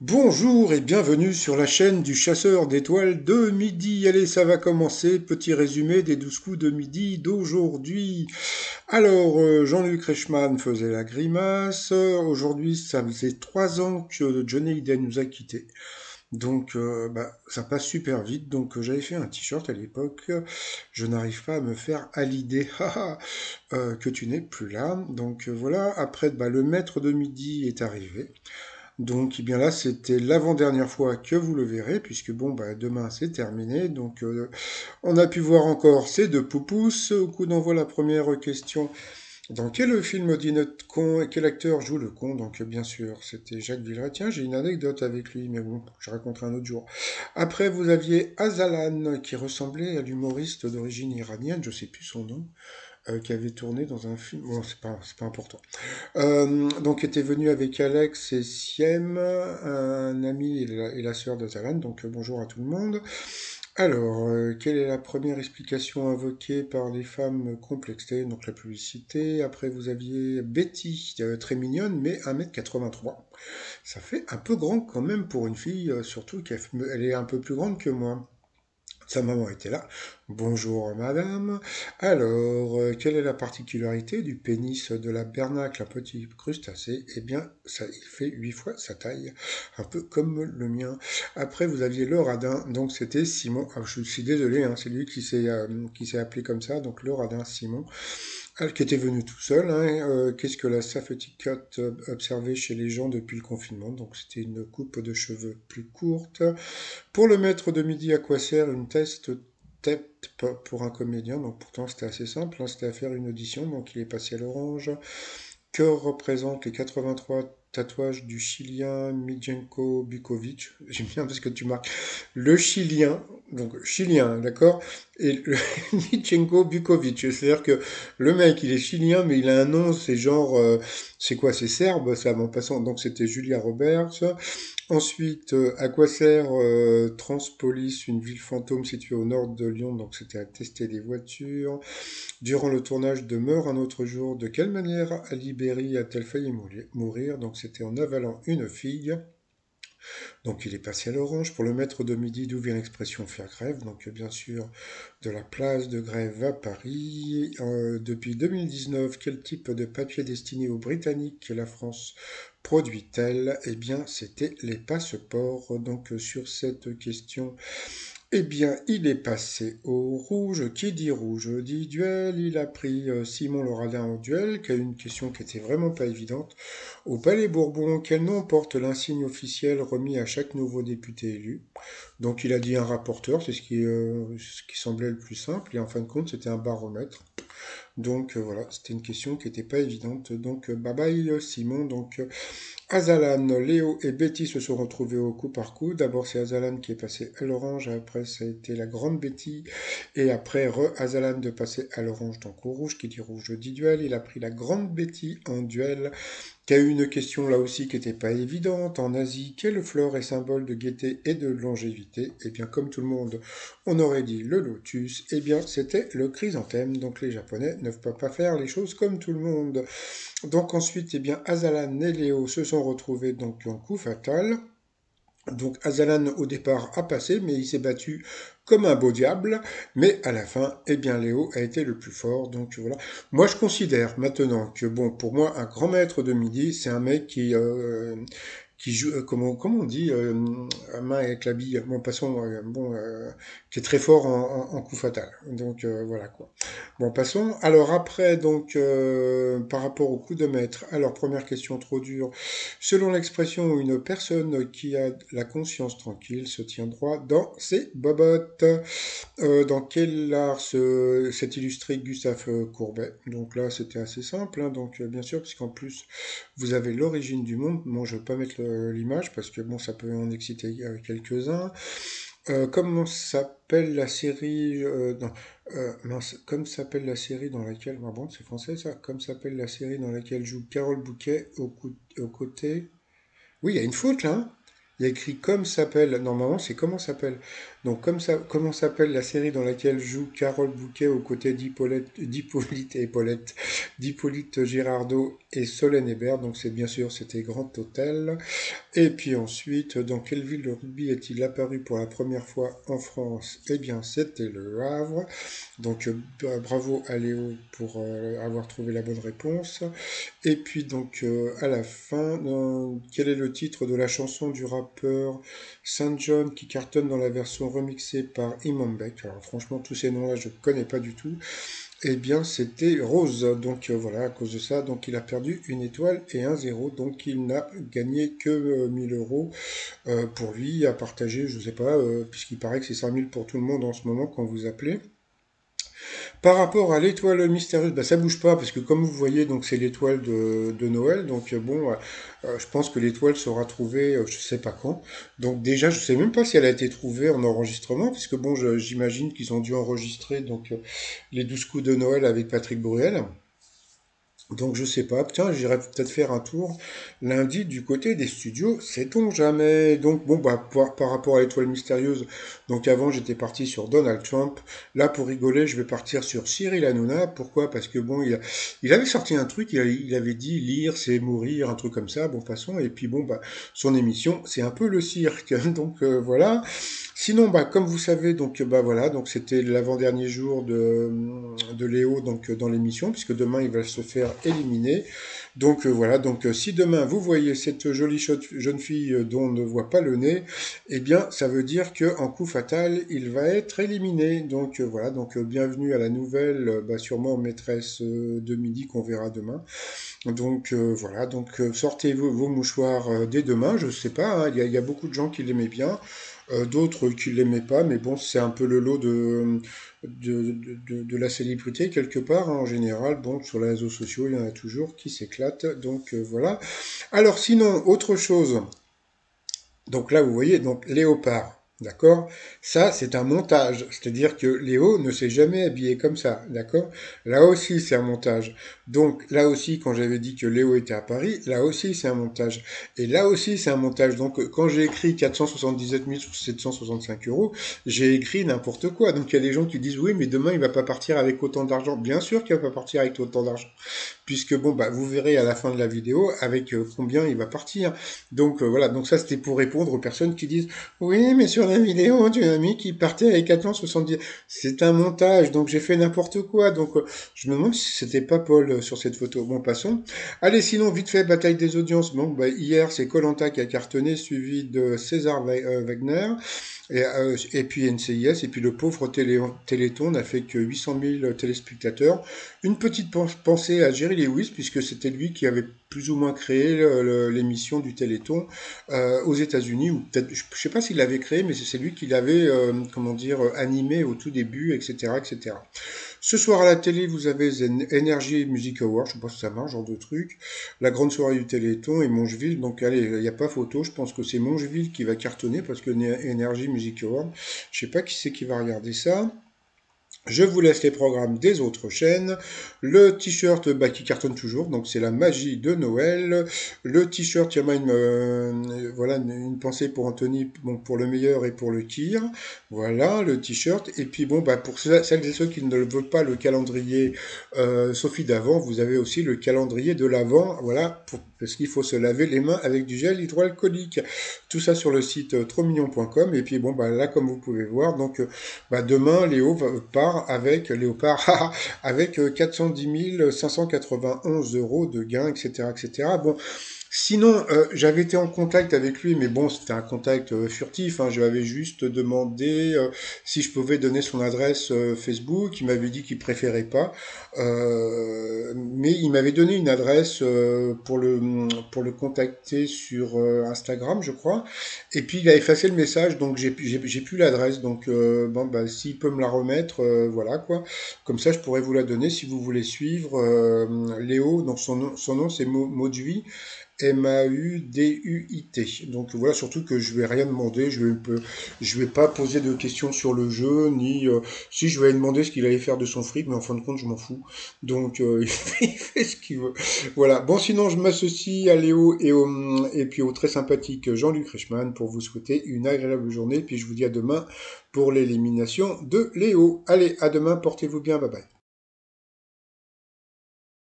Bonjour et bienvenue sur la chaîne du chasseur d'étoiles de midi. Allez, ça va commencer. Petit résumé des 12 coups de midi d'aujourd'hui. Alors, Jean-Luc Reichmann faisait la grimace. Aujourd'hui, ça faisait 3 ans que Johnny Hallyday nous a quittés. Donc, ça passe super vite. Donc, j'avais fait un t-shirt à l'époque. Je n'arrive pas à me faire à l'idée que tu n'es plus là. Donc, voilà. Après, le maître de midi est arrivé. Donc, eh bien là, c'était l'avant-dernière fois que vous le verrez, puisque demain c'est terminé. Donc, on a pu voir encore ces deux poupous. Au coup d'envoi, la première question. Dans quel film dit notre con et quel acteur joue le con? Donc, bien sûr, c'était Jacques Villeray. Tiens, j'ai une anecdote avec lui, mais bon, je raconterai un autre jour. Après, vous aviez Azalan, qui ressemblait à l'humoriste d'origine iranienne, je sais plus son nom, qui avait tourné dans un film. Bon, c'est pas important. Donc était venu avec Alex et Siem, un ami et la sœur de Zalan, donc bonjour à tout le monde. Alors, quelle est la première explication invoquée par les femmes complexées? Donc la publicité. Après, vous aviez Betty, très mignonne, mais 1,83 m. Ça fait un peu grand quand même pour une fille, surtout qu'elle est un peu plus grande que moi. Sa maman était là. Bonjour madame. Alors, quelle est la particularité du pénis de la bernacle, un petit crustacé? Eh bien, ça, il fait 8 fois sa taille, un peu comme le mien. Après, vous aviez le radin, donc c'était Simon. Ah, je suis désolé, hein, c'est lui qui s'est appelé comme ça, donc le radin Simon. Qui était venu tout seul, hein. Qu'est-ce que la safety cut observée chez les gens depuis le confinement? Donc c'était une coupe de cheveux plus courte. Pour le maître de midi, à quoi sert une tête pour un comédien? Donc pourtant c'était assez simple, hein, c'était à faire une audition, donc il est passé à l'orange. Que représentent les 83 tatouages du Chilien Miljenko Bukovic? J'aime bien parce que tu marques le Chilien, donc Chilien, d'accord? Et le Miljenko Bukovic, c'est-à-dire que le mec il est chilien, mais il a un nom, c'est genre, c'est quoi, c'est serbe, ça, en passant, donc c'était Julia Roberts. Ensuite, à quoi sert Transpolis, une ville fantôme située au nord de Lyon? Donc c'était à tester des voitures. Durant le tournage de Meurt un autre jour, de quelle manière Ali Berry a-t-elle failli mourir? Donc c'était en avalant une figue. Donc il est passé à l'orange. Pour le maître de midi, d'où vient l'expression faire grève? Donc bien sûr de la place de grève à Paris. Depuis 2019, quel type de papier destiné aux Britanniques la France produit-elle? Eh bien c'était les passeports. Donc sur cette question, eh bien, il est passé au rouge. Qui dit rouge dit duel. Il a pris Simon le radin en duel, qui a eu une question qui était vraiment pas évidente. Au Palais Bourbon, quel nom porte l'insigne officiel remis à chaque nouveau député élu? Donc il a dit un rapporteur, c'est ce qui semblait le plus simple, et en fin de compte c'était un baromètre. Donc voilà, c'était une question qui n'était pas évidente. Donc bye bye Simon. Donc Azalan, Léo et Betty se sont retrouvés au coup par coup. D'abord, c'est Azalan qui est passé à l'orange, après, ça a été la grande Betty, et après, Azalan de passer à l'orange, donc au rouge, qui dit rouge dit duel. Il a pris la grande Betty en duel, qui a eu une question là aussi qui n'était pas évidente. En Asie, quelle fleur est symbole de gaieté et de longévité? Eh bien, comme tout le monde, on aurait dit le lotus. Eh bien, c'était le chrysanthème. Donc, les Japonais ne peuvent pas faire les choses comme tout le monde. Donc ensuite, eh bien, Azalan et Léo se sont retrouvés donc en coup fatal. Donc Azalan au départ a passé, mais il s'est battu comme un beau diable. Mais à la fin, eh bien, Léo a été le plus fort. Donc voilà. Moi, je considère maintenant que bon, pour moi, un grand maître de midi, c'est un mec qui joue, comment on dit, main avec la bille, bon, passons, qui est très fort en coup fatal. Donc voilà quoi. Bon, passons. Alors après, donc, par rapport au coup de maître, alors première question trop dure. Selon l'expression, une personne qui a la conscience tranquille se tient droit dans ses bobottes. Dans quel art s'est illustré Gustave Courbet? Donc là, c'était assez simple, hein, donc bien sûr, puisqu'en plus, vous avez l'origine du monde. Bon, je ne vais pas mettre l'image parce que bon, ça peut en exciter quelques-uns. Comment s'appelle la série mince, comme s'appelle la série dans laquelle... Ah bon, c'est français ça. Comme s'appelle la série dans laquelle joue Carole Bouquet aux côtés... Oui, il y a une faute là, hein. Il y a écrit comme s'appelle, normalement c'est comment s'appelle. Donc comme ça, comment s'appelle la série dans laquelle joue Carole Bouquet aux côtés d'Hippolyte Girardot et Solène Hébert. Donc c'est bien sûr, c'était Grand Hôtel. Et puis ensuite, dans quelle ville le rugby est-il apparu pour la première fois en France? Eh bien, c'était le Havre. Donc bravo à Léo pour avoir trouvé la bonne réponse. Et puis donc à la fin, quel est le titre de la chanson du rappeur Saint John qui cartonne dans la version remixée par Imam Beck? Alors franchement, tous ces noms-là, je ne connais pas du tout. Eh bien, c'était Rose. Donc voilà, à cause de ça, donc il a perdu une étoile et un zéro. Donc il n'a gagné que 1000 euros pour lui à partager, je ne sais pas, puisqu'il paraît que c'est 5000 pour tout le monde en ce moment quand vous appelez. Par rapport à l'étoile mystérieuse, bah, ça bouge pas parce que comme vous voyez, donc c'est l'étoile de Noël. Donc bon, je pense que l'étoile sera trouvée, je sais pas quand. Donc déjà, je sais même pas si elle a été trouvée en enregistrement, puisque bon, j'imagine qu'ils ont dû enregistrer donc les 12 coups de Noël avec Patrick Bruel. Donc je sais pas, tiens, j'irai peut-être faire un tour lundi du côté des studios, sait-on jamais. Donc bon, bah par rapport à l'étoile mystérieuse, donc avant j'étais parti sur Donald Trump. Là pour rigoler, je vais partir sur Cyril Hanouna. Pourquoi? Parce que bon, il avait sorti un truc, il avait dit lire c'est mourir, un truc comme ça, bon façon. Et puis bon, bah son émission, c'est un peu le cirque. Donc voilà. Sinon, bah, comme vous savez, donc bah voilà, donc c'était l'avant-dernier jour de Léo donc dans l'émission, puisque demain il va se faire éliminer. Donc voilà, donc si demain vous voyez cette jolie jeune fille dont on ne voit pas le nez, eh bien ça veut dire que en coup fatal il va être éliminé. Donc voilà, donc bienvenue à la nouvelle, bah, sûrement maîtresse de midi qu'on verra demain. Donc voilà, donc sortez vos mouchoirs dès demain. Je sais pas, hein, il y a beaucoup de gens qui l'aimaient bien. D'autres qui l'aimaient pas, mais bon, c'est un peu le lot de la célébrité quelque part, hein, en général. Bon, sur les réseaux sociaux, il y en a toujours qui s'éclatent, donc voilà. Alors sinon, autre chose, donc là, vous voyez, donc léopard, d'accord? Ça, c'est un montage, c'est-à-dire que Léo ne s'est jamais habillé comme ça, d'accord? Là aussi, c'est un montage. Donc là aussi, quand j'avais dit que Léo était à Paris, là aussi, c'est un montage. Et là aussi, c'est un montage. Donc quand j'ai écrit 477 765 euros, j'ai écrit n'importe quoi. Donc il y a des gens qui disent, oui, mais demain, il va pas partir avec autant d'argent. Bien sûr qu'il va pas partir avec autant d'argent, puisque bon, bah, vous verrez à la fin de la vidéo avec combien il va partir. Donc voilà, donc ça c'était pour répondre aux personnes qui disent oui, mais sur la vidéo, tu as mis qui partait avec 470. C'est un montage, donc j'ai fait n'importe quoi. Donc je me demande si c'était pas Paul sur cette photo. Bon, passons. Allez, sinon, vite fait, bataille des audiences. Bon, bah, hier, c'est koh qui a cartonné, suivi de César Wagner. Et puis NCIS, et puis le pauvre Téléthon n'a fait que 800 000 téléspectateurs. Une petite pensée à Jerry Lewis, puisque c'était lui qui avait plus ou moins créé l'émission du Téléthon aux États-Unis, ou peut-être, je ne sais pas s'il l'avait créé, mais c'est lui qui l'avait, comment dire, animé au tout début, etc., etc. Ce soir à la télé, vous avez Energy Music Award, je sais pas si ça marche, genre de truc. La grande soirée du Téléthon et Mongeville. Donc allez, il n'y a pas photo, je pense que c'est Mongeville qui va cartonner parce que Energy Music Award, je sais pas qui c'est qui va regarder ça. Je vous laisse les programmes des autres chaînes. Le t-shirt bah, qui cartonne toujours, donc c'est la magie de Noël. Le t-shirt, il y a voilà, une pensée pour Anthony, bon, pour le meilleur et pour le tir. Voilà, le t-shirt. Et puis bon, bah, pour celles et ceux qui ne veulent pas le calendrier Sophie d'avant, vous avez aussi le calendrier de l'avant. Voilà, parce qu'il faut se laver les mains avec du gel hydroalcoolique. Tout ça sur le site trosmignon.com. Et puis bon, bah, là, comme vous pouvez voir, donc bah, demain, part avec Léopard avec 410 591 euros de gains, etc., etc. Bon, sinon, j'avais été en contact avec lui, mais bon, c'était un contact furtif, hein. Je lui avais juste demandé si je pouvais donner son adresse Facebook. Il m'avait dit qu'il préférait pas, mais il m'avait donné une adresse pour le contacter sur Instagram, je crois. Et puis il a effacé le message, donc j'ai plus l'adresse. Donc bon, bah, s'il peut me la remettre, voilà quoi. Comme ça, je pourrais vous la donner si vous voulez suivre Léo. Donc son nom c'est Maudui. Mauduit. Donc voilà, surtout que je vais rien demander, je vais pas poser de questions sur le jeu, ni si je vais lui demander ce qu'il allait faire de son fric, mais en fin de compte, je m'en fous. Donc il fait ce qu'il veut. Voilà. Bon, sinon, je m'associe à Léo et puis au très sympathique Jean-Luc Reichmann pour vous souhaiter une agréable journée. Puis je vous dis à demain pour l'élimination de Léo. Allez, à demain, portez-vous bien, bye bye.